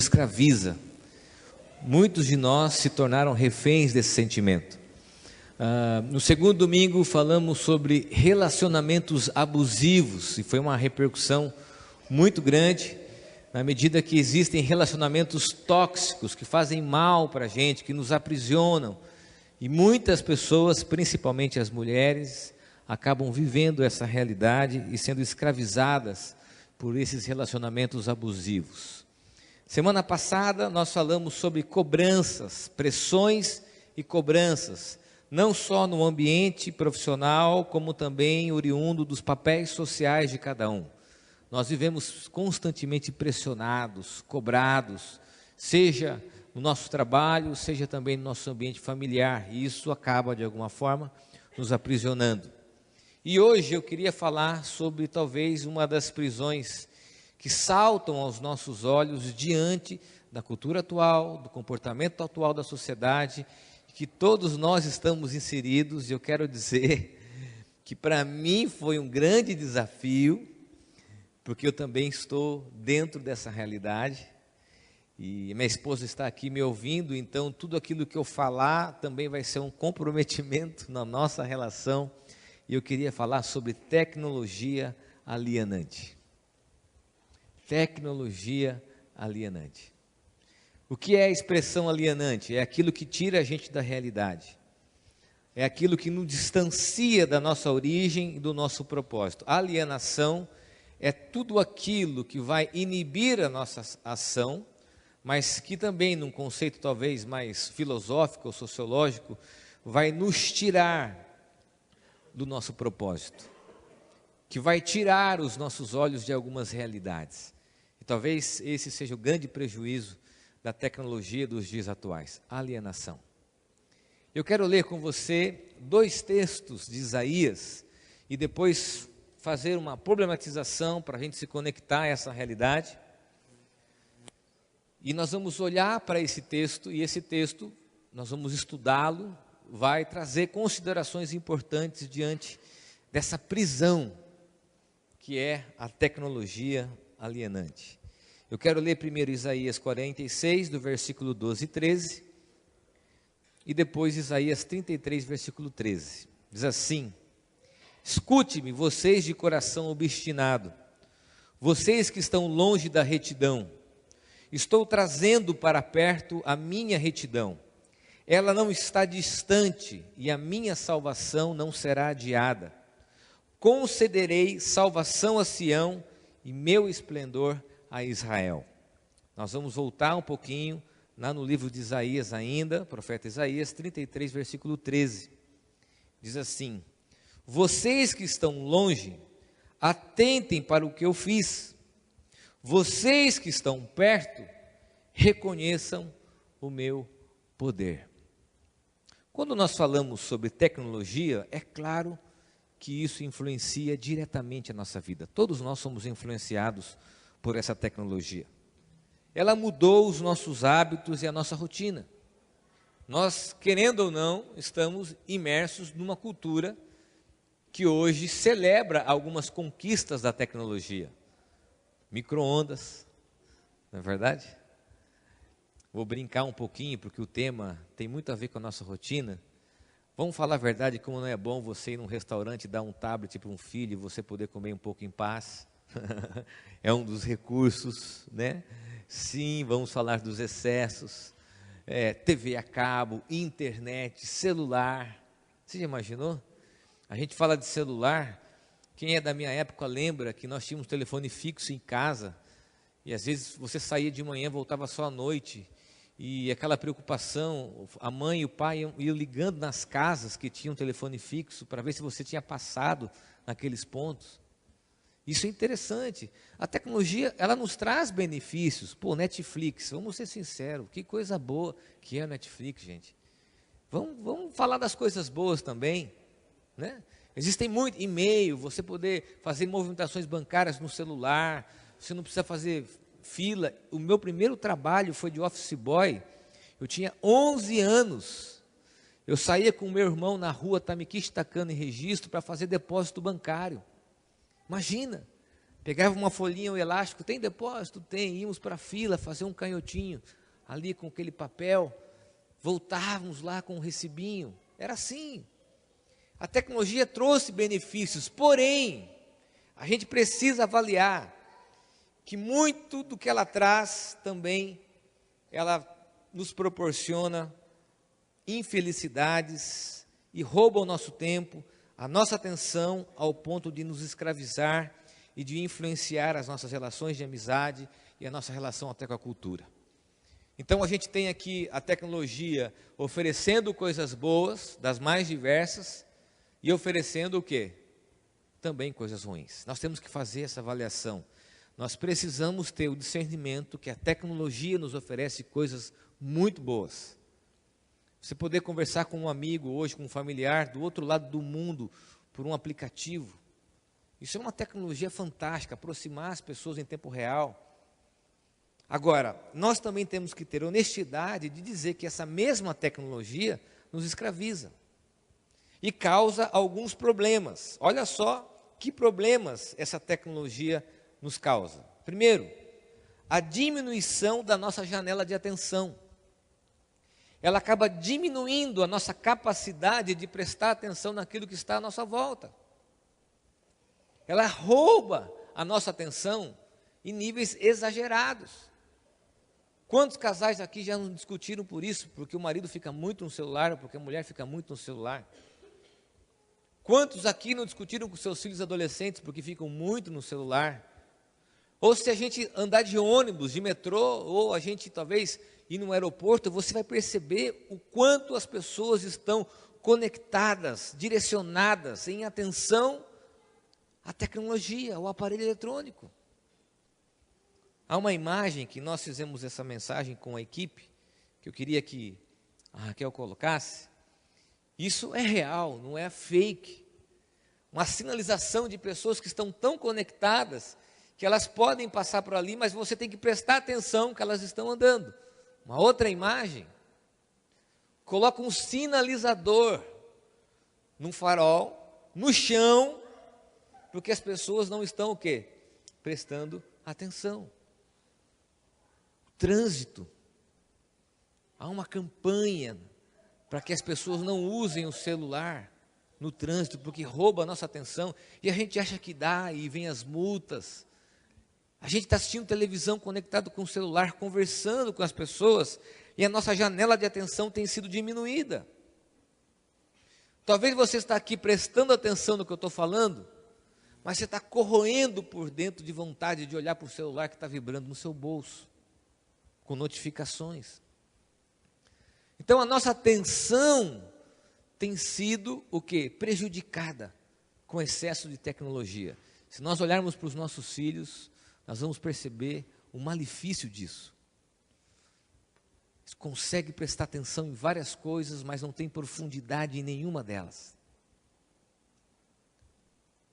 escraviza. Muitos de nós se tornaram reféns desse sentimento. No segundo domingo falamos sobre relacionamentos abusivos e foi uma repercussão muito grande, na medida que existem relacionamentos tóxicos que fazem mal para a gente, que nos aprisionam, e muitas pessoas, principalmente as mulheres, acabam vivendo essa realidade e sendo escravizadas por esses relacionamentos abusivos. Semana passada nós falamos sobre cobranças, pressões e cobranças, não só no ambiente profissional, como também oriundo dos papéis sociais de cada um. Nós vivemos constantemente pressionados, cobrados, seja no nosso trabalho, seja também no nosso ambiente familiar, e isso acaba de alguma forma nos aprisionando. E hoje eu queria falar sobre talvez uma das prisões que saltam aos nossos olhos diante da cultura atual, do comportamento atual da sociedade, que todos nós estamos inseridos. E eu quero dizer que para mim foi um grande desafio, porque eu também estou dentro dessa realidade, e minha esposa está aqui me ouvindo, então tudo aquilo que eu falar também vai ser um comprometimento na nossa relação, e eu queria falar sobre tecnologia alienante. Tecnologia alienante. O que é a expressão alienante? É aquilo que tira a gente da realidade. É aquilo que nos distancia da nossa origem e do nosso propósito. A alienação é tudo aquilo que vai inibir a nossa ação, mas que também, num conceito talvez mais filosófico ou sociológico, vai nos tirar do nosso propósito, que vai tirar os nossos olhos de algumas realidades. E talvez esse seja o grande prejuízo da tecnologia dos dias atuais, a alienação. Eu quero ler com você 2 textos de Isaías e depois fazer uma problematização para a gente se conectar a essa realidade. E nós vamos olhar para esse texto, e esse texto, nós vamos estudá-lo, vai trazer considerações importantes diante dessa prisão que é a tecnologia alienante. Eu quero ler primeiro Isaías 46, do versículo 12 e 13, e depois Isaías 33, versículo 13. Diz assim: escute-me, vocês de coração obstinado, vocês que estão longe da retidão, estou trazendo para perto a minha retidão, ela não está distante e a minha salvação não será adiada. Concederei salvação a Sião e meu esplendor a Israel. Nós vamos voltar um pouquinho lá no livro de Isaías ainda, profeta Isaías 33, versículo 13. Diz assim: vocês que estão longe, atentem para o que eu fiz. Vocês que estão perto, reconheçam o meu poder. Quando nós falamos sobre tecnologia, é claro que isso influencia diretamente a nossa vida. Todos nós somos influenciados por essa tecnologia. Ela mudou os nossos hábitos e a nossa rotina. Nós, querendo ou não, estamos imersos numa cultura que hoje celebra algumas conquistas da tecnologia. Micro-ondas, não é verdade? Vou brincar um pouquinho, porque o tema tem muito a ver com a nossa rotina. Vamos falar a verdade, como não é bom você ir num restaurante e dar um tablet para um filho e você poder comer um pouco em paz. É um dos recursos, né? Sim, vamos falar dos excessos. TV a cabo, internet, celular. Você já imaginou? A gente fala de celular. Quem é da minha época lembra que nós tínhamos telefone fixo em casa. E às vezes você saía de manhã, voltava só à noite. E aquela preocupação, a mãe e o pai iam ligando nas casas que tinham telefone fixo para ver se você tinha passado naqueles pontos. Isso é interessante. A tecnologia, ela nos traz benefícios. Pô, Netflix, vamos ser sinceros, que coisa boa que é o Netflix, gente. Vamos falar das coisas boas também, né? Existem muito e-mail, você poder fazer movimentações bancárias no celular, você não precisa fazer fila. O meu primeiro trabalho foi de office boy, eu tinha 11 anos, eu saía com o meu irmão na rua, Tamiquiste, Tacana e Registro, para fazer depósito bancário. Imagina, Pegava uma folhinha, um elástico, tem depósito? Tem. Íamos para a fila fazer um canhotinho ali com aquele papel. Voltávamos lá com um recibinho. Era assim. A tecnologia trouxe benefícios, porém, a gente precisa avaliar que muito do que ela traz também, ela nos proporciona infelicidades e rouba o nosso tempo, a nossa atenção, ao ponto de nos escravizar e de influenciar as nossas relações de amizade e a nossa relação até com a cultura. Então a gente tem aqui a tecnologia oferecendo coisas boas, das mais diversas, e oferecendo o quê? Também coisas ruins. Nós temos que fazer essa avaliação. Nós precisamos ter o discernimento que a tecnologia nos oferece coisas muito boas. Você poder conversar com um amigo hoje, com um familiar do outro lado do mundo, por um aplicativo. Isso é uma tecnologia fantástica, aproximar as pessoas em tempo real. Agora, nós também temos que ter honestidade de dizer que essa mesma tecnologia nos escraviza e causa alguns problemas. Olha só que problemas essa tecnologia nos causa. Primeiro, a diminuição da nossa janela de atenção. Ela acaba diminuindo a nossa capacidade de prestar atenção naquilo que está à nossa volta. Ela rouba a nossa atenção em níveis exagerados. Quantos casais aqui já não discutiram por isso? Porque o marido fica muito no celular, ou porque a mulher fica muito no celular. Quantos aqui não discutiram com seus filhos adolescentes porque ficam muito no celular? Ou se a gente andar de ônibus, de metrô, ou a gente talvez ir no aeroporto, você vai perceber o quanto as pessoas estão conectadas, direcionadas, em atenção à tecnologia, ao aparelho eletrônico. Há uma imagem que nós fizemos essa mensagem com a equipe, que eu queria que a Raquel colocasse. Isso é real, não é fake. Uma sinalização de pessoas que estão tão conectadas que elas podem passar por ali, mas você tem que prestar atenção que elas estão andando. Uma outra imagem coloca um sinalizador num farol, no chão, porque as pessoas não estão o quê? Prestando atenção. Trânsito. Há uma campanha para que as pessoas não usem o celular no trânsito, porque rouba a nossa atenção, e a gente acha que dá, e vem as multas. A gente está assistindo televisão conectado com o celular, conversando com as pessoas, e a nossa janela de atenção tem sido diminuída. Talvez você está aqui prestando atenção no que eu estou falando, mas você está corroendo por dentro de vontade de olhar para o celular que está vibrando no seu bolso, com notificações. Então a nossa atenção tem sido o quê? Prejudicada com excesso de tecnologia. Se nós olharmos para os nossos filhos, nós vamos perceber o malefício disso. Eles conseguem prestar atenção em várias coisas, mas não tem profundidade em nenhuma delas.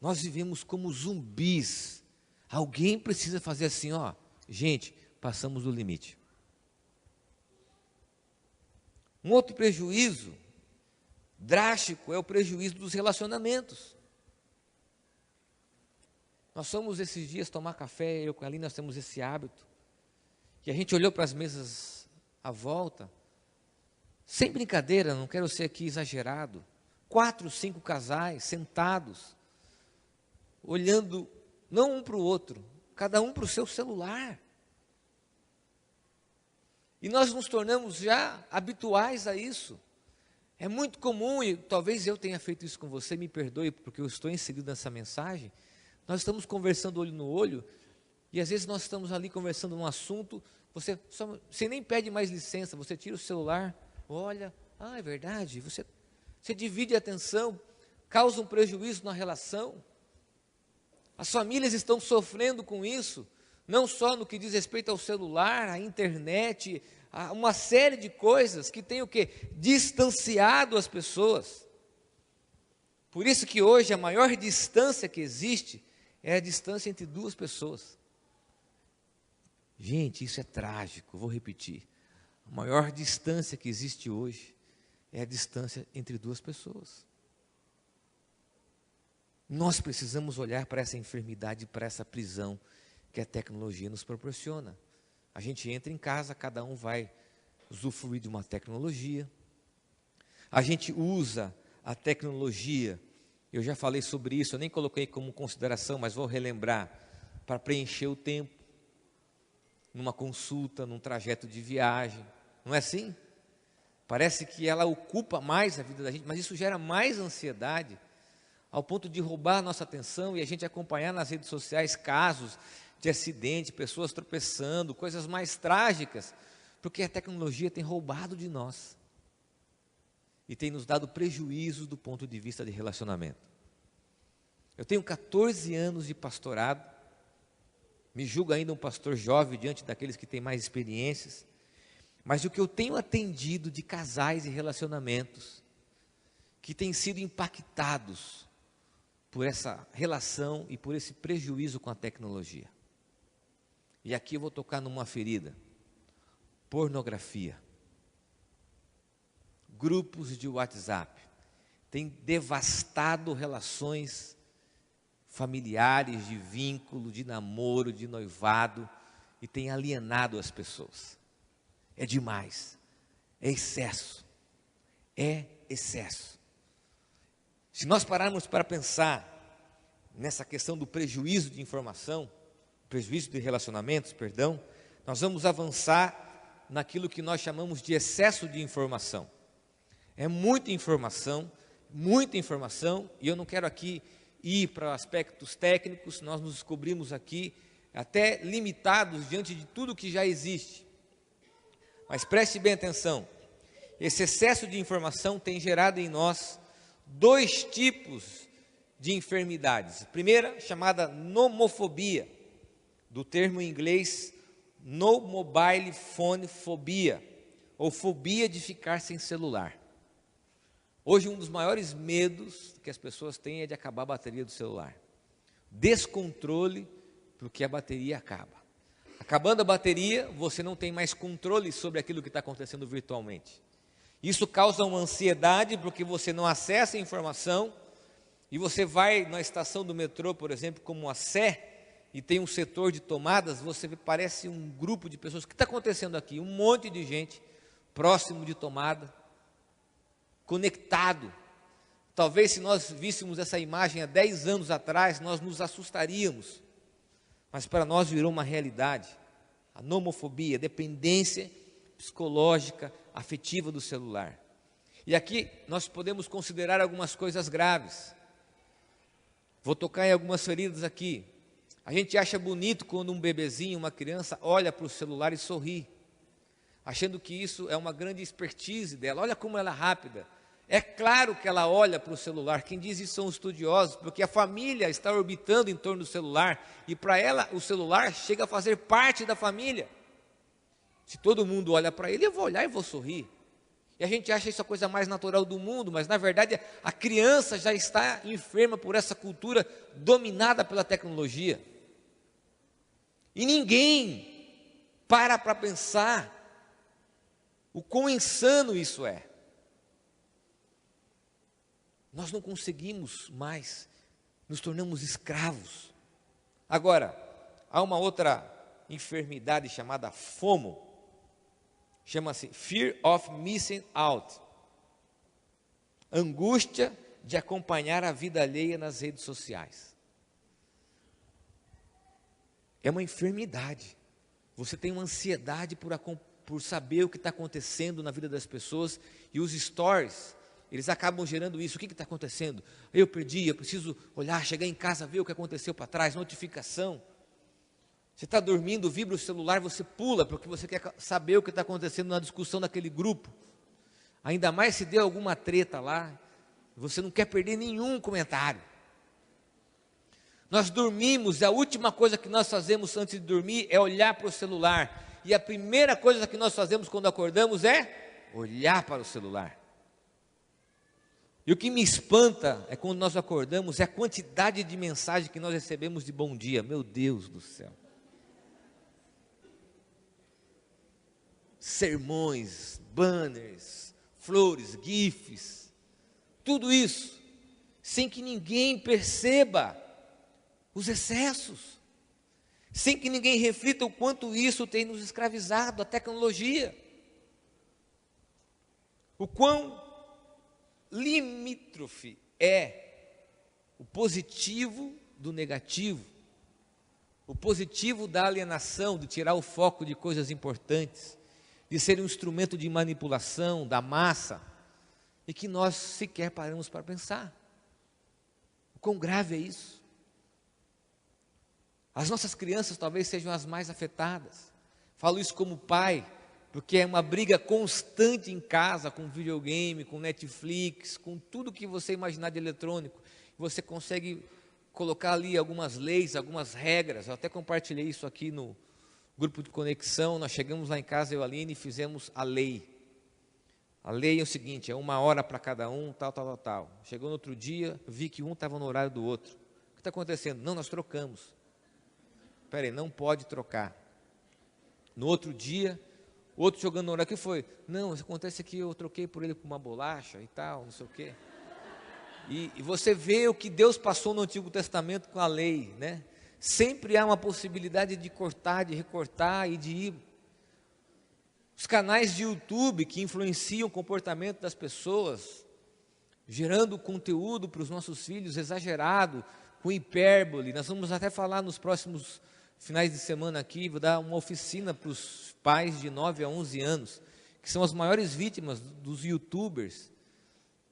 Nós vivemos como zumbis. Alguém precisa fazer assim, ó, gente, passamos do limite. Um outro prejuízo drástico é o prejuízo dos relacionamentos. Nós fomos esses dias tomar café, eu com a Aline, nós temos esse hábito, que a gente olhou para as mesas à volta, sem brincadeira, não quero ser aqui exagerado, 4, 5 casais sentados, olhando não um para o outro, cada um para o seu celular. E nós nos tornamos já habituais a isso. É muito comum, e talvez eu tenha feito isso com você, me perdoe porque eu estou inserido nessa mensagem. Nós estamos conversando olho no olho, e às vezes nós estamos ali conversando num assunto, você nem pede mais licença, você tira o celular, olha, é verdade, você divide a atenção, causa um prejuízo na relação. As famílias estão sofrendo com isso, não só no que diz respeito ao celular, à internet, a uma série de coisas que tem o quê? Distanciado as pessoas. Por isso que hoje a maior distância que existe é a distância entre duas pessoas. Gente, isso é trágico, vou repetir. A maior distância que existe hoje é a distância entre duas pessoas. Nós precisamos olhar para essa enfermidade, para essa prisão que a tecnologia nos proporciona. A gente entra em casa, cada um vai usufruir de uma tecnologia. A gente usa a tecnologia, eu já falei sobre isso, eu nem coloquei como consideração, mas vou relembrar, para preencher o tempo, numa consulta, num trajeto de viagem. Não é assim? Parece que ela ocupa mais a vida da gente, mas isso gera mais ansiedade, ao ponto de roubar a nossa atenção e a gente acompanhar nas redes sociais casos de acidente, pessoas tropeçando, coisas mais trágicas, porque a tecnologia tem roubado de nós e tem nos dado prejuízos do ponto de vista de relacionamento. Eu tenho 14 anos de pastorado, me julgo ainda um pastor jovem diante daqueles que têm mais experiências, mas o que eu tenho atendido de casais e relacionamentos que têm sido impactados por essa relação e por esse prejuízo com a tecnologia. E aqui eu vou tocar numa ferida: pornografia. Grupos de WhatsApp têm devastado relações familiares, de vínculo, de namoro, de noivado, e tem alienado as pessoas. É demais, é excesso, é excesso. Se nós pararmos para pensar nessa questão do prejuízo de informação, prejuízo de relacionamentos, perdão, nós vamos avançar naquilo que nós chamamos de excesso de informação. É muita informação, e eu não quero aqui ir para aspectos técnicos, nós nos descobrimos aqui até limitados diante de tudo que já existe. Mas preste bem atenção, esse excesso de informação tem gerado em nós dois tipos de enfermidades. A primeira, chamada nomofobia, do termo em inglês no mobile phone phobia, ou fobia de ficar sem celular. Hoje um dos maiores medos que as pessoas têm é de acabar a bateria do celular. Descontrole, porque a bateria acaba. Acabando a bateria, você não tem mais controle sobre aquilo que está acontecendo virtualmente. Isso causa uma ansiedade, porque você não acessa a informação, e você vai na estação do metrô, por exemplo, como a Sé, e tem um setor de tomadas, você parece um grupo de pessoas. O que está acontecendo aqui? Um monte de gente próximo de tomada, conectado. Talvez se nós víssemos essa imagem há 10 anos atrás, nós nos assustaríamos, mas para nós virou uma realidade. A nomofobia, dependência psicológica, afetiva do celular. E aqui nós podemos considerar algumas coisas graves. Vou tocar em algumas feridas aqui. A gente acha bonito quando um bebezinho, uma criança, olha para o celular e sorri, achando que isso é uma grande expertise dela. Olha como ela é rápida. É claro que ela olha para o celular. Quem diz isso são os estudiosos, porque a família está orbitando em torno do celular, e para ela o celular chega a fazer parte da família. Se todo mundo olha para ele, eu vou olhar e vou sorrir. E a gente acha isso a coisa mais natural do mundo, mas na verdade a criança já está enferma por essa cultura dominada pela tecnologia. E ninguém para pensar o quão insano isso é. Nós não conseguimos mais, nos tornamos escravos. Agora, há uma outra enfermidade chamada FOMO, chama-se Fear of Missing Out, angústia de acompanhar a vida alheia nas redes sociais. É uma enfermidade. Você tem uma ansiedade por saber o que está acontecendo na vida das pessoas, e os stories, eles acabam gerando isso. O que está acontecendo? Eu perdi, eu preciso olhar, chegar em casa, ver o que aconteceu para trás, notificação. Você está dormindo, vibra o celular, você pula, porque você quer saber o que está acontecendo na discussão daquele grupo. Ainda mais se deu alguma treta lá, você não quer perder nenhum comentário. Nós dormimos, e a última coisa que nós fazemos antes de dormir é olhar para o celular. E a primeira coisa que nós fazemos quando acordamos é olhar para o celular. E o que me espanta é quando nós acordamos, é a quantidade de mensagem que nós recebemos de bom dia. Meu Deus do céu. Sermões, banners, flores, gifs, tudo isso. sem que ninguém perceba os excessos, sem que ninguém reflita o quanto isso tem nos escravizado, a tecnologia. O quão limítrofe é o positivo do negativo, o positivo da alienação, de tirar o foco de coisas importantes, de ser um instrumento de manipulação da massa, e que nós sequer paramos para pensar. O quão grave é isso? As nossas crianças talvez sejam as mais afetadas. Falo isso como pai, porque é uma briga constante em casa, com videogame, com Netflix, com tudo que você imaginar de eletrônico. Você consegue colocar ali algumas leis, algumas regras. Eu até compartilhei isso aqui no grupo de conexão. Nós chegamos lá em casa, eu e a Aline, e fizemos a lei. A lei é o seguinte, é 1 hora para cada um, tal. Chegou no outro dia, vi que um estava no horário do outro. O que está acontecendo? Não, nós trocamos. Espera aí, não pode trocar. No outro dia, outro jogando no horário, o que foi? Não, acontece que eu troquei por ele com uma bolacha e tal, não sei o quê. E você vê o que Deus passou no Antigo Testamento com a lei, né? Sempre há uma possibilidade de cortar, de recortar e de ir. Os canais de YouTube que influenciam o comportamento das pessoas, gerando conteúdo para os nossos filhos exagerado, com hipérbole. Nós vamos até falar nos próximos finais de semana aqui, vou dar uma oficina para os pais de 9 a 11 anos, que são as maiores vítimas dos YouTubers.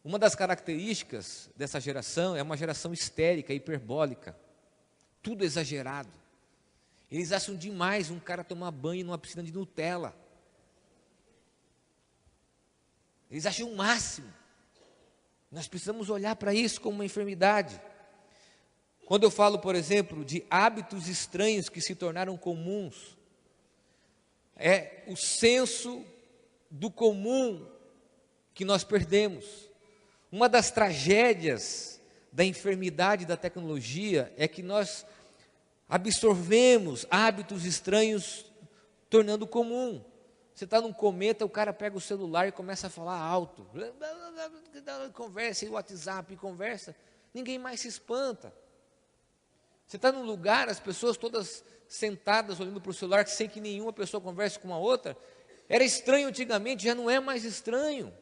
Uma das características dessa geração é uma geração histérica, hiperbólica, tudo exagerado. Eles acham demais um cara tomar banho numa piscina de Nutella. Eles acham o máximo. Nós precisamos olhar para isso como uma enfermidade. Quando eu falo, por exemplo, de hábitos estranhos que se tornaram comuns, é o senso do comum que nós perdemos. Uma das tragédias da enfermidade da tecnologia é que nós absorvemos hábitos estranhos, tornando comum. Você está num cometa, o cara pega o celular e começa a falar alto. Conversa, e WhatsApp, conversa. Ninguém mais se espanta. Você está num lugar, as pessoas todas sentadas olhando para o celular, sem que nenhuma pessoa converse com a outra. Era estranho antigamente, já não é mais estranho.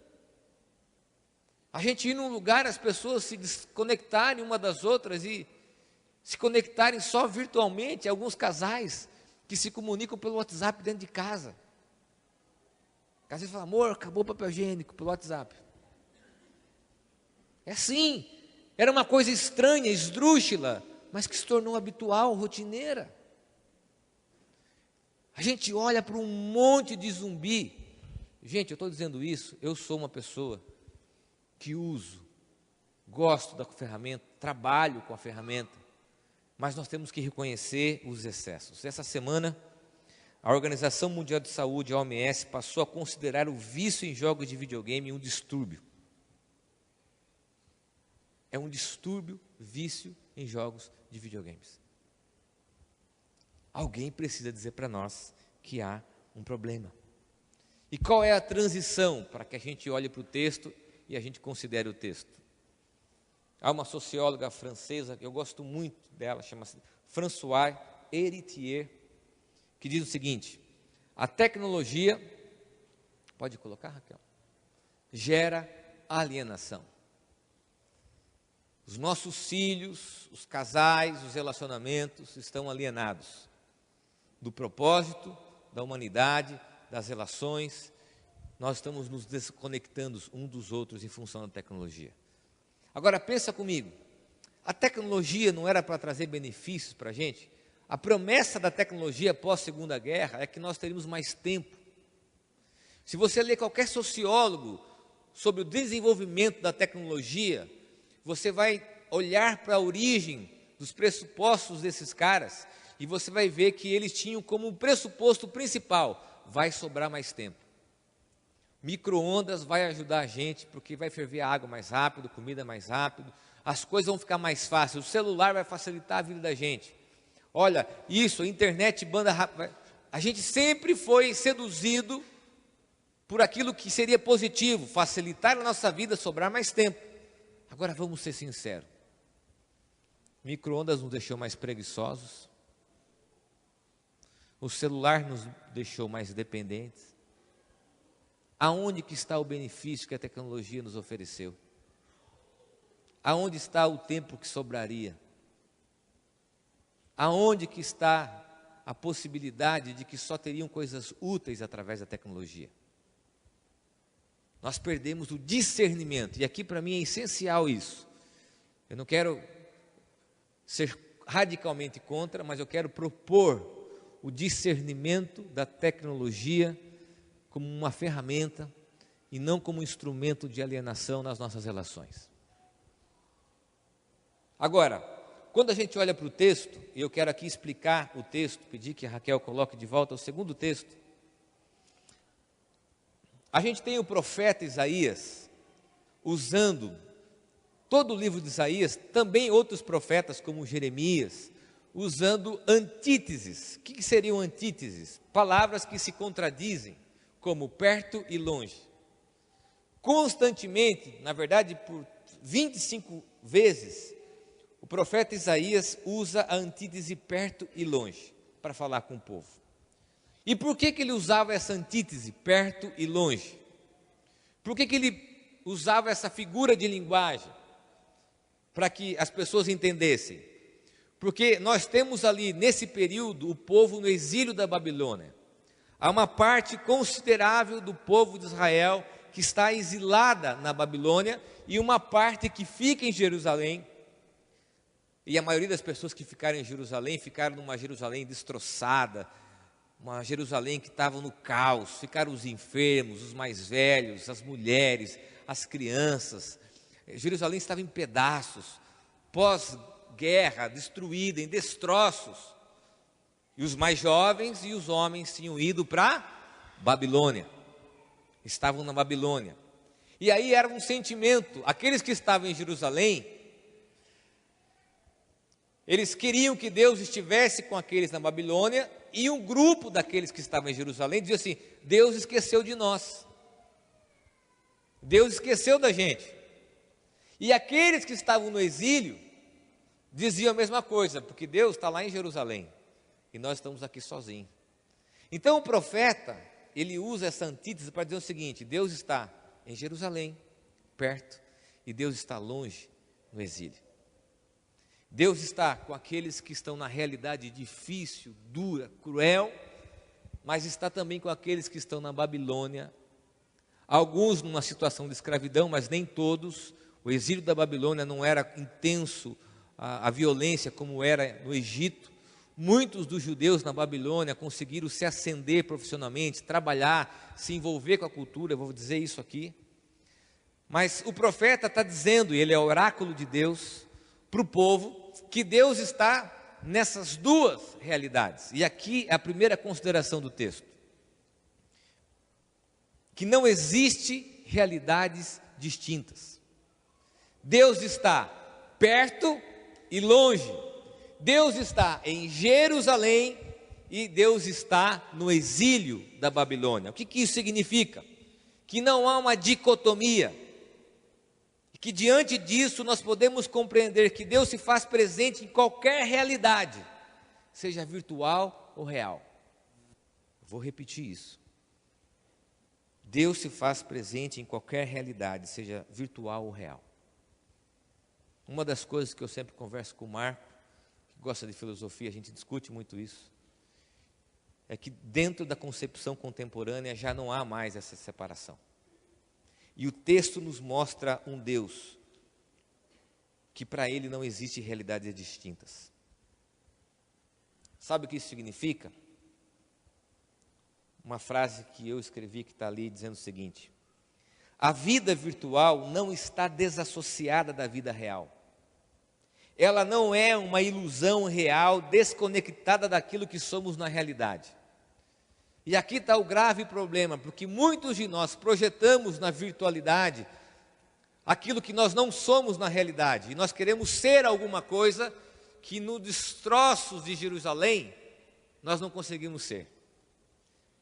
A gente ir num lugar, as pessoas se desconectarem uma das outras e se conectarem só virtualmente. Alguns casais que se comunicam pelo WhatsApp dentro de casa. Às vezes fala, amor, acabou o papel higiênico pelo WhatsApp. É assim, era uma coisa estranha, esdrúxula, mas que se tornou habitual, rotineira. A gente olha para um monte de zumbi. Gente, eu estou dizendo isso, eu sou uma pessoa que uso, gosto da ferramenta, trabalho com a ferramenta, mas nós temos que reconhecer os excessos. Essa semana, a Organização Mundial de Saúde, a OMS, passou a considerar o vício em jogos de videogame um distúrbio. É um distúrbio, vício em jogos de videogames. Alguém precisa dizer para nós que há um problema. E qual é a transição para que a gente olhe para o texto e a gente considere o texto? Há uma socióloga francesa, que eu gosto muito dela, chama-se Françoise Héritier, que diz o seguinte: a tecnologia, pode colocar, Raquel, gera alienação. Os nossos filhos, os casais, os relacionamentos estão alienados do propósito, da humanidade, das relações. Nós estamos nos desconectando uns dos outros em função da tecnologia. Agora pensa comigo, a tecnologia não era para trazer benefícios para a gente? A promessa da tecnologia pós-Segunda Guerra é que nós teríamos mais tempo. Se você ler qualquer sociólogo sobre o desenvolvimento da tecnologia, você vai olhar para a origem dos pressupostos desses caras e você vai ver que eles tinham como pressuposto principal: vai sobrar mais tempo. Micro-ondas vai ajudar a gente, porque vai ferver a água mais rápido, comida mais rápido, as coisas vão ficar mais fáceis, o celular vai facilitar a vida da gente. Olha, isso, internet, banda rápida. A gente sempre foi seduzido por aquilo que seria positivo, facilitar a nossa vida, sobrar mais tempo. Agora vamos ser sinceros. O micro-ondas nos deixou mais preguiçosos. O celular nos deixou mais dependentes. Aonde que está o benefício que a tecnologia nos ofereceu? Aonde está o tempo que sobraria? Aonde que está a possibilidade de que só teriam coisas úteis através da tecnologia? Nós perdemos o discernimento, e aqui para mim é essencial isso. Eu não quero ser radicalmente contra, mas eu quero propor o discernimento da tecnologia como uma ferramenta e não como um instrumento de alienação nas nossas relações. Agora, quando a gente olha para o texto, e eu quero aqui explicar o texto, pedir que a Raquel coloque de volta o segundo texto. A gente tem o profeta Isaías usando todo o livro de Isaías, também outros profetas como Jeremias, usando antíteses. O que seriam antíteses? Palavras que se contradizem, como perto e longe. Constantemente, na verdade por 25 vezes, o profeta Isaías usa a antítese perto e longe para falar com o povo. E por que ele usava essa antítese perto e longe? Por que ele usava essa figura de linguagem? Para que as pessoas entendessem. Porque nós temos ali, nesse período, o povo no exílio da Babilônia. Há uma parte considerável do povo de Israel que está exilada na Babilônia e uma parte que fica em Jerusalém. E a maioria das pessoas que ficaram em Jerusalém, ficaram numa Jerusalém destroçada, uma Jerusalém que estava no caos, ficaram os enfermos, os mais velhos, as mulheres, as crianças. Jerusalém estava em pedaços, pós-guerra, destruída, em destroços. E os mais jovens e os homens tinham ido para Babilônia, estavam na Babilônia. E aí era um sentimento, aqueles que estavam em Jerusalém, eles queriam que Deus estivesse com aqueles na Babilônia, e um grupo daqueles que estavam em Jerusalém dizia assim: Deus esqueceu de nós, Deus esqueceu da gente. E aqueles que estavam no exílio diziam a mesma coisa, porque Deus está lá em Jerusalém, e nós estamos aqui sozinhos. Então o profeta, ele usa essa antítese para dizer o seguinte: Deus está em Jerusalém, perto, e Deus está longe, no exílio. Deus está com aqueles que estão na realidade difícil, dura, cruel, mas está também com aqueles que estão na Babilônia, alguns numa situação de escravidão, mas nem todos. O exílio da Babilônia não era intenso, a violência como era no Egito. Muitos dos judeus na Babilônia conseguiram se ascender profissionalmente, trabalhar, se envolver com a cultura, eu vou dizer isso aqui. Mas o profeta está dizendo, e ele é oráculo de Deus, para o povo, que Deus está nessas duas realidades. E aqui é a primeira consideração do texto: que não existe realidades distintas. Deus está perto e longe. Deus está em Jerusalém e Deus está no exílio da Babilônia. O que isso significa? Que não há uma dicotomia. Que diante disso nós podemos compreender que Deus se faz presente em qualquer realidade, seja virtual ou real. Vou repetir isso. Deus se faz presente em qualquer realidade, seja virtual ou real. Uma das coisas que eu sempre converso com o Marco, que gosta de filosofia, a gente discute muito isso, é que dentro da concepção contemporânea já não há mais essa separação. E o texto nos mostra um Deus que para ele não existe realidades distintas. Sabe o que isso significa? Uma frase que eu escrevi que está ali dizendo o seguinte: a vida virtual não está desassociada da vida real. Ela não é uma ilusão real desconectada daquilo que somos na realidade. E aqui está o grave problema, porque muitos de nós projetamos na virtualidade aquilo que nós não somos na realidade. E nós queremos ser alguma coisa que nos destroços de Jerusalém nós não conseguimos ser.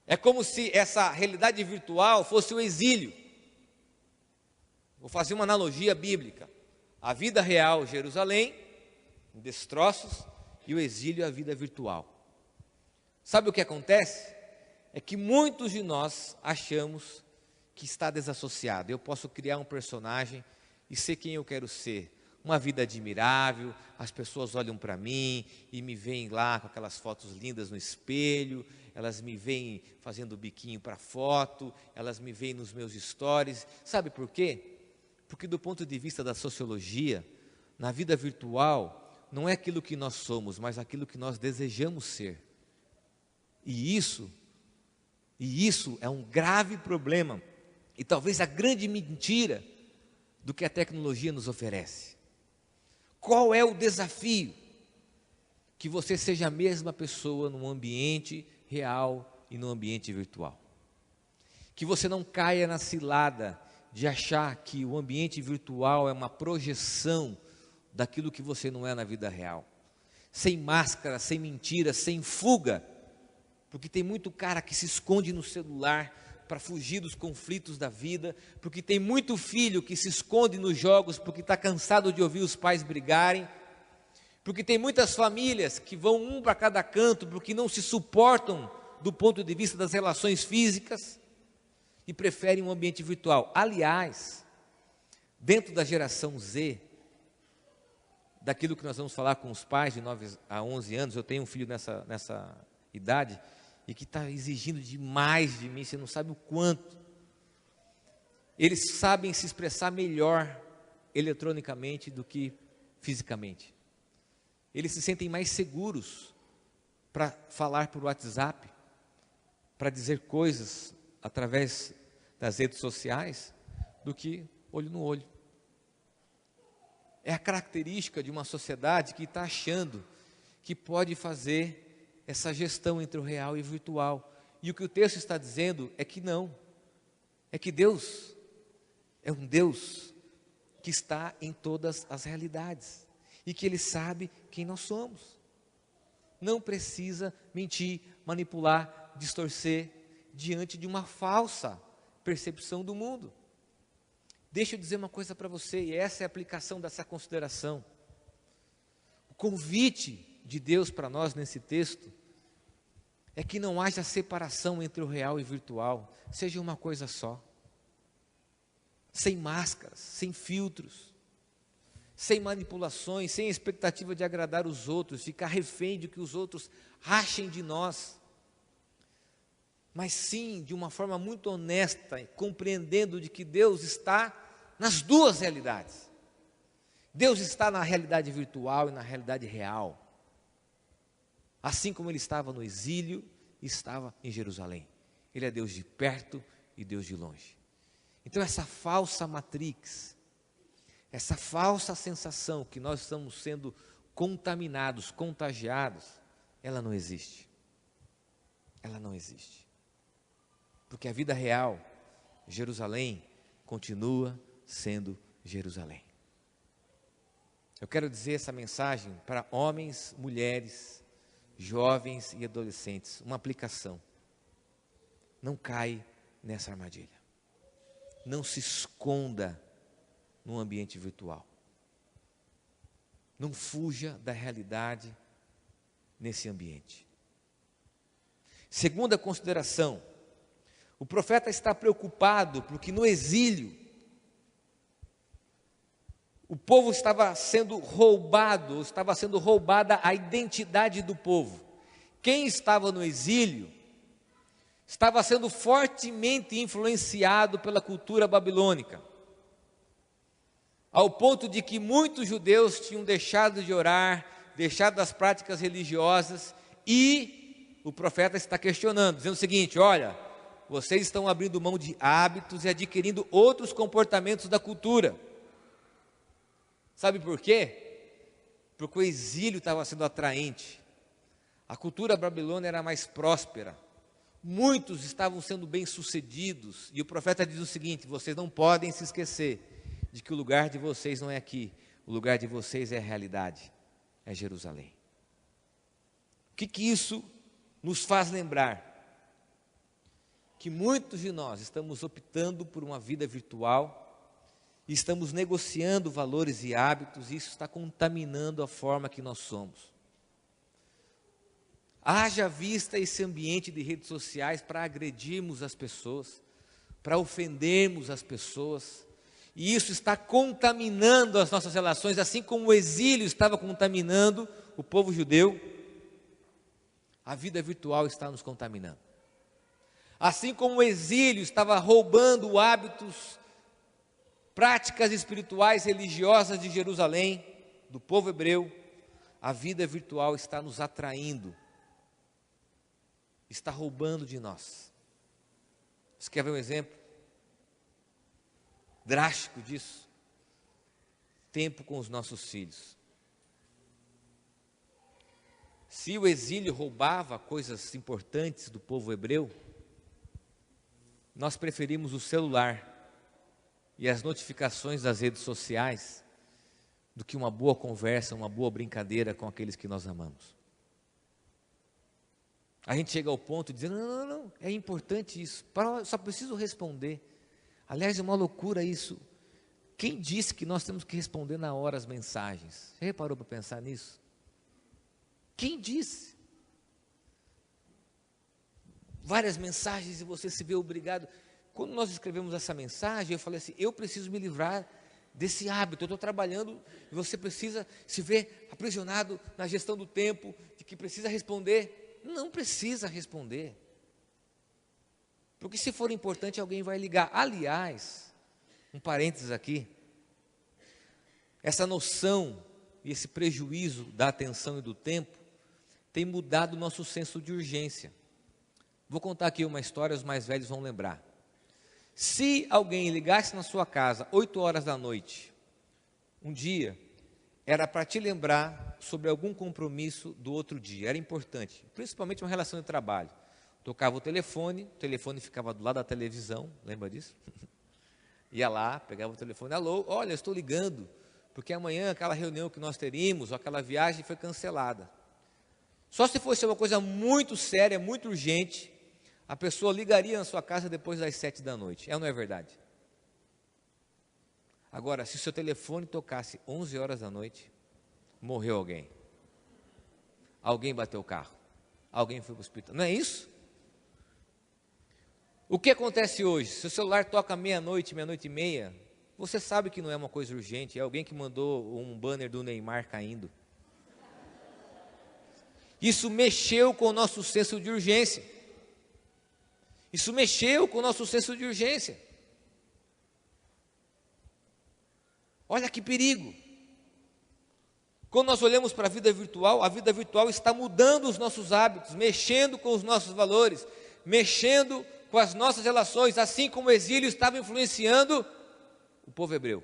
É como se essa realidade virtual fosse o exílio. Vou fazer uma analogia bíblica. A vida real, Jerusalém, em destroços, e o exílio, a vida virtual. Sabe o que acontece? É que muitos de nós achamos que está desassociado. Eu posso criar um personagem e ser quem eu quero ser. Uma vida admirável, as pessoas olham para mim e me veem lá com aquelas fotos lindas no espelho, elas me veem fazendo biquinho para foto, elas me veem nos meus stories. Sabe por quê? Porque do ponto de vista da sociologia, na vida virtual, não é aquilo que nós somos, mas aquilo que nós desejamos ser. E isso é um grave problema, e talvez a grande mentira do que a tecnologia nos oferece. Qual é o desafio? Que você seja a mesma pessoa no ambiente real e no ambiente virtual. Que você não caia na cilada de achar que o ambiente virtual é uma projeção daquilo que você não é na vida real. Sem máscara, sem mentira, sem fuga. Porque tem muito cara que se esconde no celular para fugir dos conflitos da vida, porque tem muito filho que se esconde nos jogos porque está cansado de ouvir os pais brigarem, porque tem muitas famílias que vão um para cada canto porque não se suportam do ponto de vista das relações físicas e preferem um ambiente virtual. Aliás, dentro da geração Z, daquilo que nós vamos falar com os pais de 9 a 11 anos, eu tenho um filho nessa idade, e que está exigindo demais de mim, você não sabe o quanto. Eles sabem se expressar melhor eletronicamente do que fisicamente. Eles se sentem mais seguros para falar por WhatsApp, para dizer coisas através das redes sociais, do que olho no olho. É a característica de uma sociedade que está achando que pode fazer essa gestão entre o real e o virtual. E o que o texto está dizendo é que não. É que Deus é um Deus que está em todas as realidades. E que Ele sabe quem nós somos. Não precisa mentir, manipular, distorcer diante de uma falsa percepção do mundo. Deixa eu dizer uma coisa para você, e essa é a aplicação dessa consideração. O convite de Deus para nós nesse texto é que não haja separação entre o real e o virtual, seja uma coisa só, sem máscaras, sem filtros, sem manipulações, sem expectativa de agradar os outros, ficar refém de que os outros achem de nós, mas sim de uma forma muito honesta, compreendendo de que Deus está nas duas realidades. Deus está na realidade virtual e na realidade real. Assim como Ele estava no exílio, estava em Jerusalém. Ele é Deus de perto e Deus de longe. Então essa falsa matrix, essa falsa sensação que nós estamos sendo contaminados, contagiados, ela não existe. Ela não existe. Porque a vida real, Jerusalém, continua sendo Jerusalém. Eu quero dizer essa mensagem para homens, mulheres, jovens e adolescentes, uma aplicação. Não cai nessa armadilha. Não se esconda no ambiente virtual. Não fuja da realidade nesse ambiente. Segunda consideração, o profeta está preocupado porque no exílio o povo estava sendo roubado, estava sendo roubada a identidade do povo. Quem estava no exílio estava sendo fortemente influenciado pela cultura babilônica, ao ponto de que muitos judeus tinham deixado de orar, deixado as práticas religiosas, e o profeta está questionando, dizendo o seguinte: olha, vocês estão abrindo mão de hábitos e adquirindo outros comportamentos da cultura. Sabe por quê? Porque o exílio estava sendo atraente. A cultura babilônica era mais próspera. Muitos estavam sendo bem-sucedidos. E o profeta diz o seguinte: vocês não podem se esquecer de que o lugar de vocês não é aqui. O lugar de vocês é a realidade, é Jerusalém. O que isso nos faz lembrar? Que muitos de nós estamos optando por uma vida virtual Estamos negociando valores e hábitos, e isso está contaminando a forma que nós somos. Haja vista esse ambiente de redes sociais para agredirmos as pessoas, para ofendermos as pessoas, e isso está contaminando as nossas relações, assim como o exílio estava contaminando o povo judeu. A vida virtual está nos contaminando. Assim como o exílio estava roubando hábitos, práticas espirituais religiosas de Jerusalém, do povo hebreu, a vida virtual está nos atraindo, está roubando de nós. Você quer ver um exemplo drástico disso? Tempo com os nossos filhos. Se o exílio roubava coisas importantes do povo hebreu, nós preferimos o celular e as notificações das redes sociais do que uma boa conversa, uma boa brincadeira com aqueles que nós amamos. A gente chega ao ponto de dizer, não, é importante isso, só preciso responder. Aliás, é uma loucura isso. Quem disse que nós temos que responder na hora as mensagens? Você reparou para pensar nisso? Quem disse? Várias mensagens e você se vê obrigado. Quando nós escrevemos essa mensagem, eu falei assim, eu preciso me livrar desse hábito. Eu estou trabalhando e você precisa se ver aprisionado na gestão do tempo, de que precisa responder. Não precisa responder. Porque se for importante, alguém vai ligar. Aliás, um parênteses aqui, essa noção e esse prejuízo da atenção e do tempo tem mudado o nosso senso de urgência. Vou contar aqui uma história, os mais velhos vão lembrar. Se alguém ligasse na sua casa 8 horas da noite, um dia, era para te lembrar sobre algum compromisso do outro dia, era importante, principalmente uma relação de trabalho. Tocava o telefone ficava do lado da televisão, lembra disso? Ia lá, pegava o telefone, alô, olha, eu estou ligando, porque amanhã aquela reunião que nós teríamos, ou aquela viagem foi cancelada. Só se fosse uma coisa muito séria, muito urgente, a pessoa ligaria na sua casa depois das 7 da noite. É ou não é verdade? Agora, se o seu telefone tocasse 11 horas da noite, morreu alguém. Alguém bateu o carro. Alguém foi para o hospital. Não é isso? O que acontece hoje? Se o celular toca meia-noite, meia-noite e meia, você sabe que não é uma coisa urgente, é alguém que mandou um banner do Neymar caindo. Isso mexeu com o nosso senso de urgência. Isso mexeu com o nosso senso de urgência. Olha que perigo. Quando nós olhamos para a vida virtual está mudando os nossos hábitos, mexendo com os nossos valores, mexendo com as nossas relações, assim como o exílio estava influenciando o povo hebreu,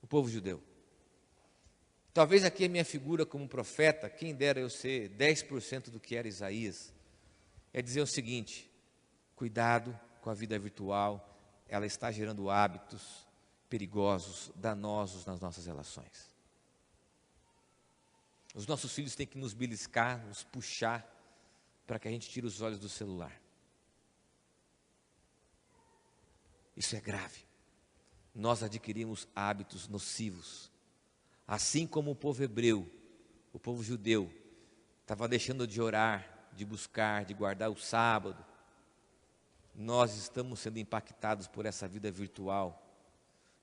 o povo judeu. Talvez aqui a minha figura como profeta, quem dera eu ser 10% do que era Isaías, é dizer o seguinte: cuidado com a vida virtual, ela está gerando hábitos perigosos, danosos nas nossas relações. Os nossos filhos têm que nos beliscar, nos puxar, para que a gente tire os olhos do celular. Isso é grave. Nós adquirimos hábitos nocivos. Assim como o povo hebreu, o povo judeu, estava deixando de orar, de buscar, de guardar o sábado, nós estamos sendo impactados por essa vida virtual,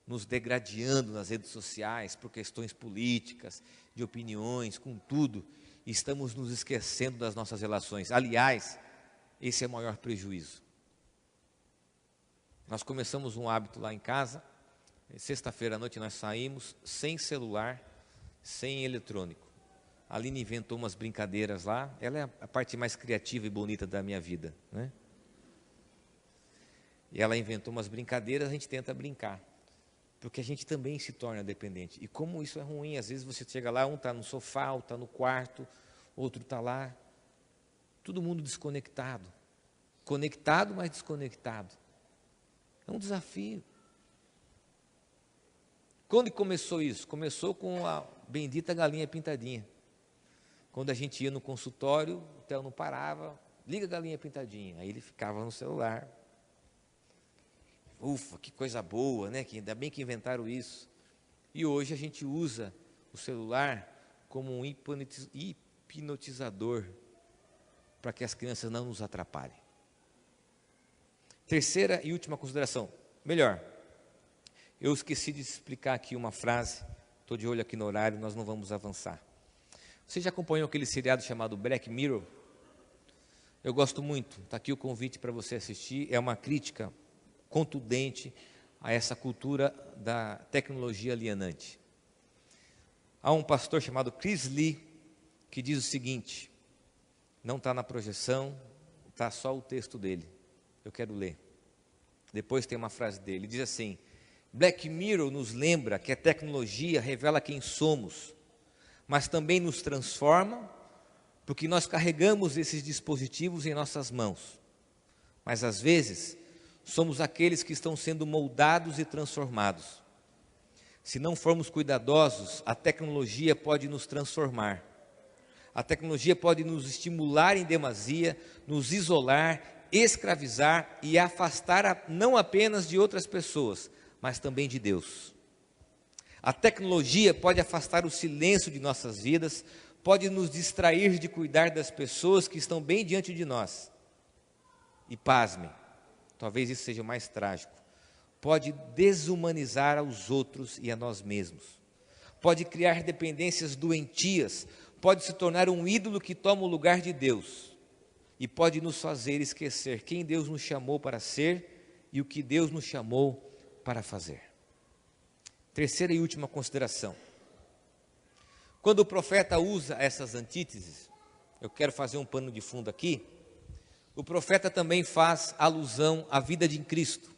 nos degradando nas redes sociais, por questões políticas, de opiniões, com tudo, e estamos nos esquecendo das nossas relações. Aliás, esse é o maior prejuízo. Nós começamos um hábito lá em casa. Sexta-feira à noite nós saímos sem celular, sem eletrônico. A Aline inventou umas brincadeiras lá. Ela é a parte mais criativa e bonita da minha vida, né? E ela inventou umas brincadeiras, a gente tenta brincar, porque a gente também se torna dependente. E como isso é ruim, às vezes você chega lá, um está no sofá, outro está no quarto, outro está lá, todo mundo desconectado. Conectado, mas desconectado. É um desafio. Quando começou isso? Começou com a bendita galinha pintadinha. Quando a gente ia no consultório, o Theo não parava, liga a galinha pintadinha. Aí ele ficava no celular. Ufa, que coisa boa, né? Que ainda bem que inventaram isso. E hoje a gente usa o celular como um hipnotizador para que as crianças não nos atrapalhem. Terceira e última consideração. Melhor, eu esqueci de explicar aqui uma frase. Estou de olho aqui no horário, nós não vamos avançar. Você já acompanhou aquele seriado chamado Black Mirror? Eu gosto muito. Está aqui o convite para você assistir. É uma crítica contundente a essa cultura da tecnologia alienante. Há um pastor chamado Chris Lee que diz o seguinte, não está na projeção, está só o texto dele, eu quero ler. Depois tem uma frase dele, diz assim: Black Mirror nos lembra que a tecnologia revela quem somos, mas também nos transforma, porque nós carregamos esses dispositivos em nossas mãos, mas às vezes somos aqueles que estão sendo moldados e transformados. Se não formos cuidadosos, a tecnologia pode nos transformar. A tecnologia pode nos estimular em demasia, nos isolar, escravizar e afastar não apenas de outras pessoas, mas também de Deus. A tecnologia pode afastar o silêncio de nossas vidas, pode nos distrair de cuidar das pessoas que estão bem diante de nós. E pasmem, talvez isso seja o mais trágico, pode desumanizar aos outros e a nós mesmos. Pode criar dependências doentias, pode se tornar um ídolo que toma o lugar de Deus. E pode nos fazer esquecer quem Deus nos chamou para ser e o que Deus nos chamou para fazer. Terceira e última consideração. Quando o profeta usa essas antíteses, eu quero fazer um pano de fundo aqui, o profeta também faz alusão à vida de Cristo.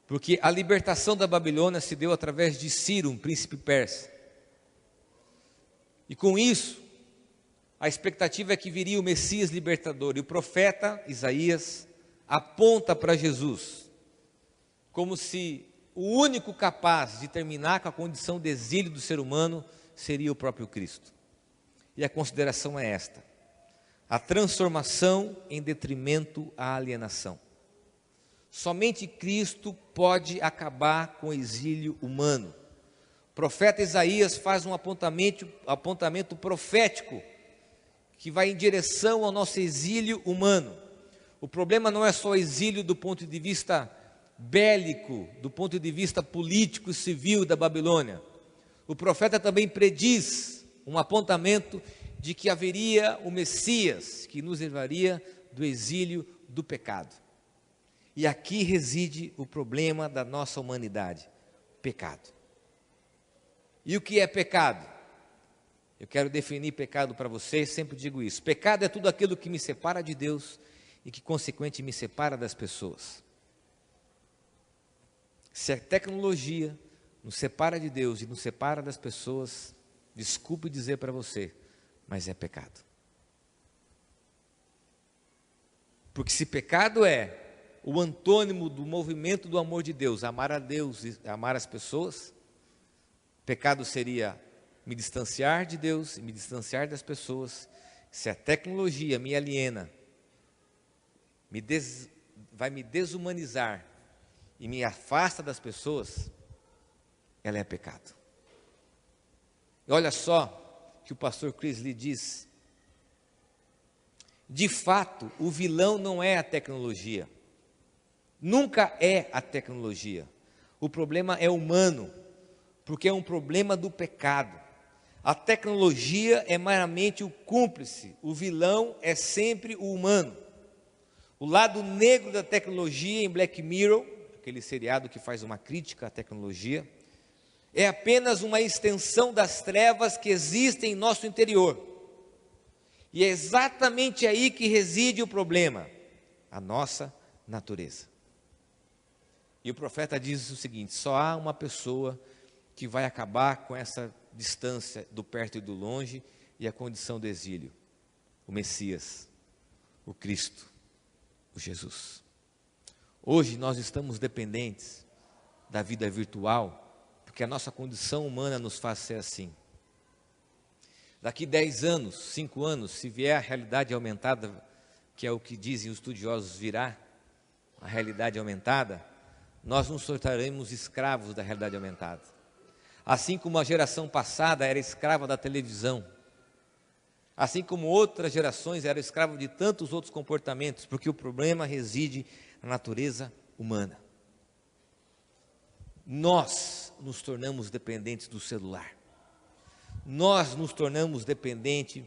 Porque a libertação da Babilônia se deu através de Ciro, um príncipe persa. E com isso, a expectativa é que viria o Messias libertador. E o profeta Isaías aponta para Jesus, como se o único capaz de terminar com a condição de exílio do ser humano seria o próprio Cristo. E a consideração é esta: a transformação em detrimento à alienação. Somente Cristo pode acabar com o exílio humano. O profeta Isaías faz um apontamento profético que vai em direção ao nosso exílio humano. O problema não é só o exílio do ponto de vista bélico, do ponto de vista político e civil da Babilônia. O profeta também prediz um apontamento de que haveria o Messias que nos levaria do exílio do pecado. E aqui reside o problema da nossa humanidade: pecado. E o que é pecado? Eu quero definir pecado para vocês, sempre digo isso. Pecado é tudo aquilo que me separa de Deus e que, consequentemente, me separa das pessoas. Se a tecnologia nos separa de Deus e nos separa das pessoas, desculpe dizer para você, mas é pecado. Porque se pecado é o antônimo do movimento do amor de Deus, amar a Deus e amar as pessoas, pecado seria me distanciar de Deus e me distanciar das pessoas. Se a tecnologia me aliena, vai me desumanizar e me afasta das pessoas, ela é pecado. E olha só que o pastor Chris Lee diz: de fato, o vilão não é a tecnologia, nunca é a tecnologia. O problema é humano, porque é um problema do pecado. A tecnologia é meramente o cúmplice, o vilão é sempre o humano. O lado negro da tecnologia em Black Mirror, aquele seriado que faz uma crítica à tecnologia, é apenas uma extensão das trevas que existem em nosso interior. E é exatamente aí que reside o problema, a nossa natureza. E o profeta diz o seguinte: só há uma pessoa que vai acabar com essa distância do perto e do longe e a condição do exílio: o Messias, o Cristo, o Jesus. Hoje nós estamos dependentes da vida virtual, porque a nossa condição humana nos faz ser assim. Daqui 10 anos, 5 anos, se vier a realidade aumentada, que é o que dizem os estudiosos virá, a realidade aumentada, nós nos tornaremos escravos da realidade aumentada. Assim como a geração passada era escrava da televisão, assim como outras gerações eram escravas de tantos outros comportamentos, porque o problema reside na natureza humana. Nós nos tornamos dependentes do celular. Nós nos tornamos dependentes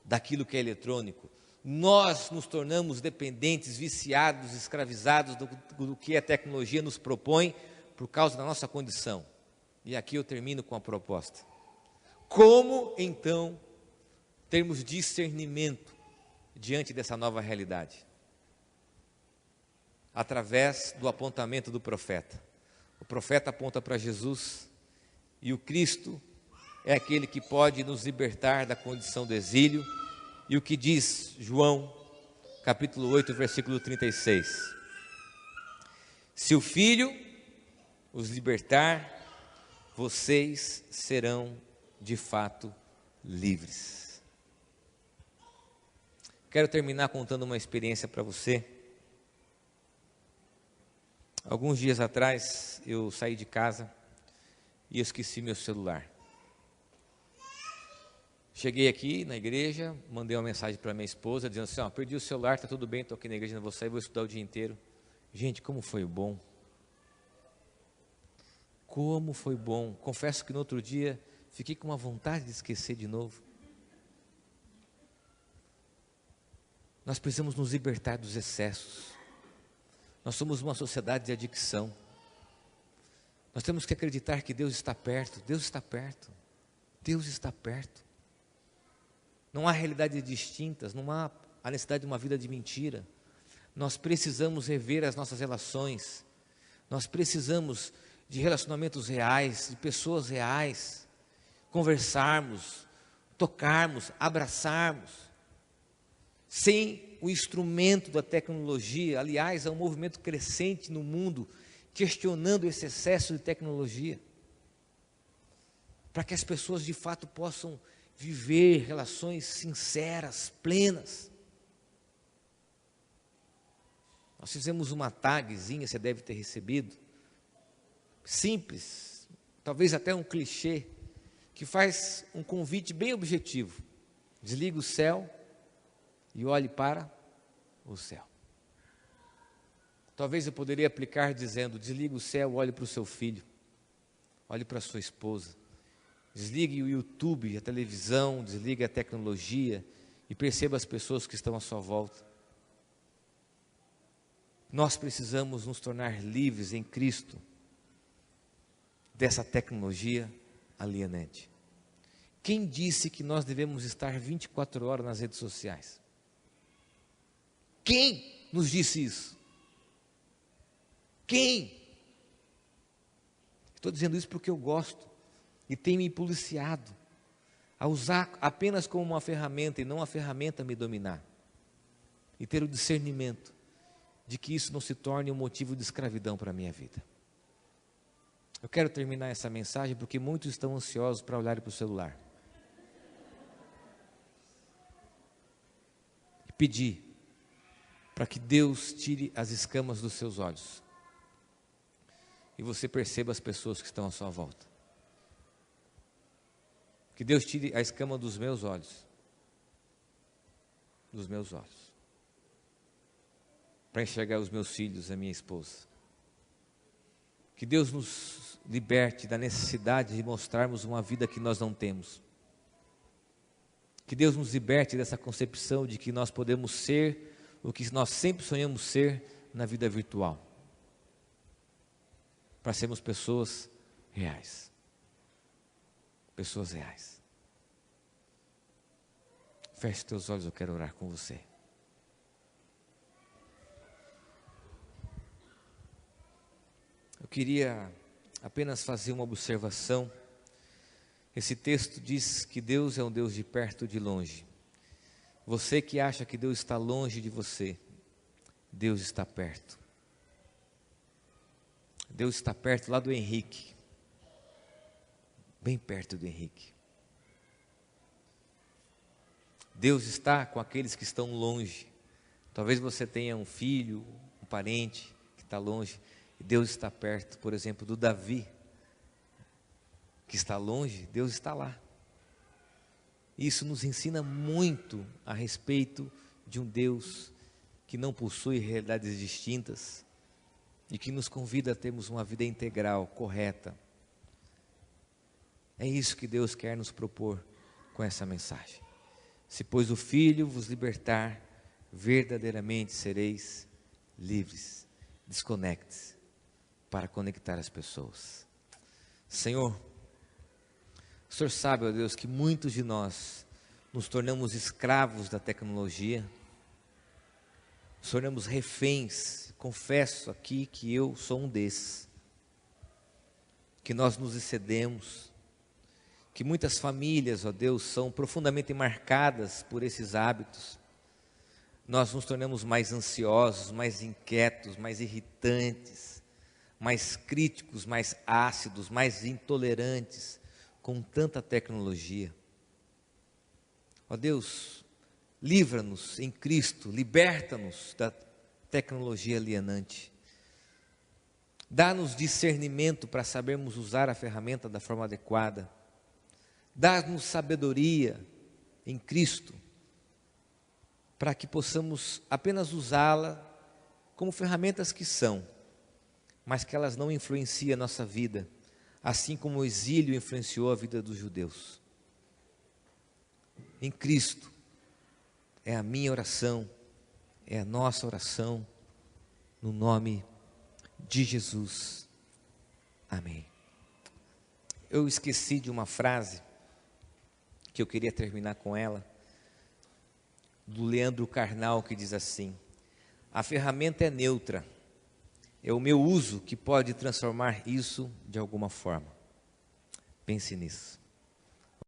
daquilo que é eletrônico. Nós nos tornamos dependentes, viciados, escravizados do que a tecnologia nos propõe por causa da nossa condição. E aqui eu termino com a proposta. Como, então, termos discernimento diante dessa nova realidade? Através do apontamento do profeta. O profeta aponta para Jesus e o Cristo é aquele que pode nos libertar da condição do exílio. E o que diz João, capítulo 8, versículo 36? Se o Filho os libertar, vocês serão de fato livres. Quero terminar contando uma experiência para você. Alguns dias atrás, eu saí de casa e esqueci meu celular. Cheguei aqui na igreja, mandei uma mensagem para minha esposa, dizendo assim, perdi o celular, está tudo bem, estou aqui na igreja, não vou sair, vou estudar o dia inteiro. Gente, como foi bom. Como foi bom. Confesso que no outro dia, fiquei com uma vontade de esquecer de novo. Nós precisamos nos libertar dos excessos. Nós somos uma sociedade de adicção. Nós temos que acreditar que Deus está perto. Deus está perto. Deus está perto. Não há realidades distintas, não há a necessidade de uma vida de mentira. Nós precisamos rever as nossas relações. Nós precisamos de relacionamentos reais, de pessoas reais. Conversarmos, tocarmos, abraçarmos. Sem o instrumento da tecnologia, aliás, há um movimento crescente no mundo questionando esse excesso de tecnologia. Para que as pessoas de fato possam viver relações sinceras, plenas. Nós fizemos uma tagzinha, você deve ter recebido, simples, talvez até um clichê, que faz um convite bem objetivo. Desliga o céu e olhe para o céu. Talvez eu poderia aplicar dizendo, desliga o céu, olhe para o seu filho, olhe para a sua esposa. Desligue o YouTube, a televisão, desligue a tecnologia e perceba as pessoas que estão à sua volta. Nós precisamos nos tornar livres em Cristo dessa tecnologia alienante. Quem disse que nós devemos estar 24 horas nas redes sociais? Quem nos disse isso? Quem? Estou dizendo isso porque eu gosto. E tem me policiado a usar apenas como uma ferramenta e não a ferramenta a me dominar. E ter o discernimento de que isso não se torne um motivo de escravidão para a minha vida. Eu quero terminar essa mensagem porque muitos estão ansiosos para olhar para o celular. E pedir para que Deus tire as escamas dos seus olhos. E você perceba as pessoas que estão à sua volta. Que Deus tire a escama dos meus olhos. Dos meus olhos. Para enxergar os meus filhos, a minha esposa. Que Deus nos liberte da necessidade de mostrarmos uma vida que nós não temos. Que Deus nos liberte dessa concepção de que nós podemos ser o que nós sempre sonhamos ser na vida virtual. Para sermos pessoas reais. Pessoas reais. Feche teus olhos, eu quero orar com você. Eu queria apenas fazer uma observação. Esse texto diz que Deus é um Deus de perto e de longe. Você que acha que Deus está longe de você, Deus está perto. Deus está perto lá do Henrique. Bem perto do Henrique. Deus está com aqueles que estão longe. Talvez você tenha um filho, um parente que está longe. Deus está perto, por exemplo, do Davi, que está longe, Deus está lá. Isso nos ensina muito a respeito de um Deus que não possui realidades distintas e que nos convida a termos uma vida integral, correta. É isso que Deus quer nos propor com essa mensagem. Se pois o Filho vos libertar, verdadeiramente sereis livres. Desconecte-se para conectar as pessoas. Senhor, o Senhor sabe, ó Deus, que muitos de nós nos tornamos escravos da tecnologia, nos tornamos reféns. Confesso aqui que eu sou um desses, que nós nos excedemos, que muitas famílias, ó Deus, são profundamente marcadas por esses hábitos. Nós nos tornamos mais ansiosos, mais inquietos, mais irritantes, mais críticos, mais ácidos, mais intolerantes, com tanta tecnologia. Ó Deus, livra-nos em Cristo, liberta-nos da tecnologia alienante. Dá-nos discernimento para sabermos usar a ferramenta da forma adequada. Dá-nos sabedoria em Cristo, para que possamos apenas usá-la como ferramentas que são, mas que elas não influenciem a nossa vida, assim como o exílio influenciou a vida dos judeus. Em Cristo, é a minha oração, é a nossa oração, no nome de Jesus. Amém. Eu esqueci de uma frase, que eu queria terminar com ela, do Leandro Carnal, que diz assim: a ferramenta é neutra, é o meu uso que pode transformar isso de alguma forma. Pense nisso.